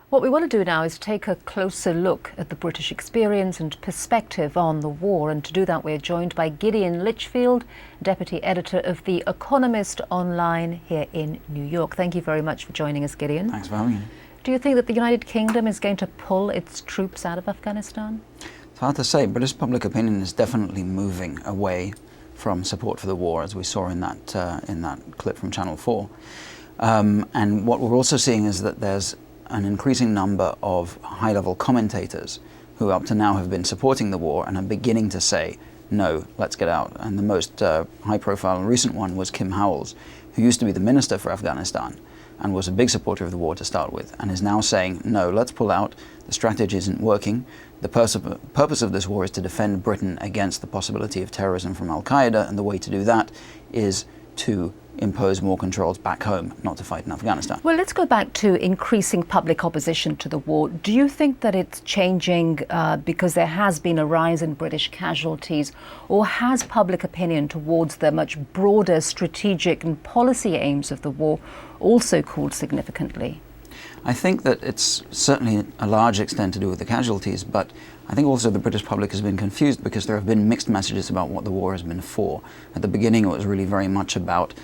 What we want to do now is take a closer look at the British experience and perspective on the war. And to do that, we're joined by Gideon Litchfield, Deputy Editor of The Economist Online here in New York. Thank you very much for joining us, Gideon. Thanks for having me. Do you think that the United Kingdom is going to pull its troops out of Afghanistan? It's hard to say. British public opinion is definitely moving away from support for the war, as we saw in that clip from Channel 4. And what we're also seeing is that there's an increasing number of high-level commentators who up to now have been supporting the war and are beginning to say, no, let's get out. And the most high-profile and recent one was Kim Howells, who used to be the minister for Afghanistan and was a big supporter of the war to start with, and is now saying, no, let's pull out. The strategy isn't working. The purpose of this war is to defend Britain against the possibility of terrorism from Al-Qaeda, and the way to do that is to impose more controls back home, not to fight in Afghanistan. Well, let's go back to increasing public opposition to the war. Do you think that it's changing because there has been a rise in British casualties, or has public opinion towards the much broader strategic and policy aims of the war also cooled significantly? I think that it's certainly a large extent to do with the casualties, but I think also the British public has been confused because there have been mixed messages about what the war has been for. At the beginning, it was really very much about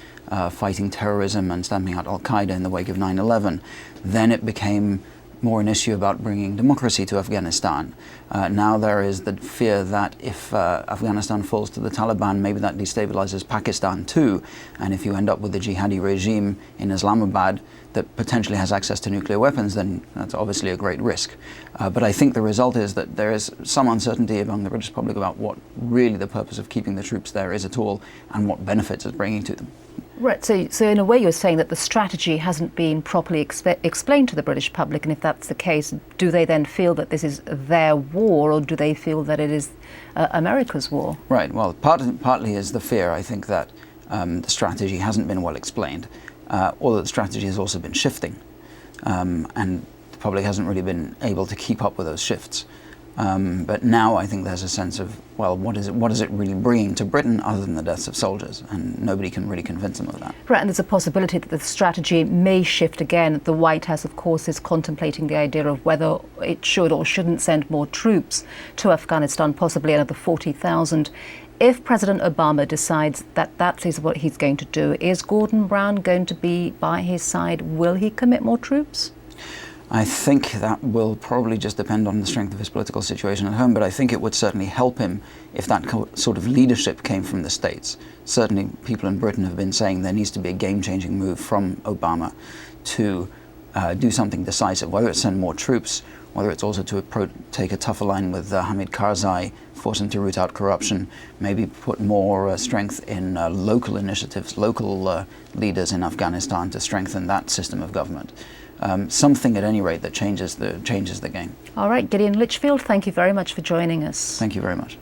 fighting terrorism and stamping out Al-Qaeda in the wake of 9/11. Then it became more an issue about bringing democracy to Afghanistan. Now there is the fear that if Afghanistan falls to the Taliban, maybe that destabilizes Pakistan too. And if you end up with a jihadi regime in Islamabad that potentially has access to nuclear weapons, then that's obviously a great risk. But I think the result is that there is some uncertainty among the British public about what really the purpose of keeping the troops there is at all and what benefits it's bringing to them. Right, so in a way you're saying that the strategy hasn't been properly explained to the British public, and if that's the case, do they then feel that this is their war, or do they feel that it is America's war? Right, well, partly is the fear, I think, that the strategy hasn't been well explained, or that the strategy has also been shifting, and the public hasn't really been able to keep up with those shifts. But now I think there's a sense of, well, what is it really bringing to Britain other than the deaths of soldiers? And nobody can really convince them of that. Right, and there's a possibility that the strategy may shift again. The White House, of course, is contemplating the idea of whether it should or shouldn't send more troops to Afghanistan, possibly another 40,000. If President Obama decides that that is what he's going to do, is Gordon Brown going to be by his side? Will he commit more troops? I think that will probably just depend on the strength of his political situation at home, but I think it would certainly help him if that sort of leadership came from the States. Certainly people in Britain have been saying there needs to be a game-changing move from Obama to do something decisive, whether it's send more troops, whether it's also to take a tougher line with Hamid Karzai, force him to root out corruption, maybe put more strength in local initiatives, local leaders in Afghanistan to strengthen that system of government. Something at any rate that changes the game. All right, Gideon Litchfield, thank you very much for joining us. Thank you very much.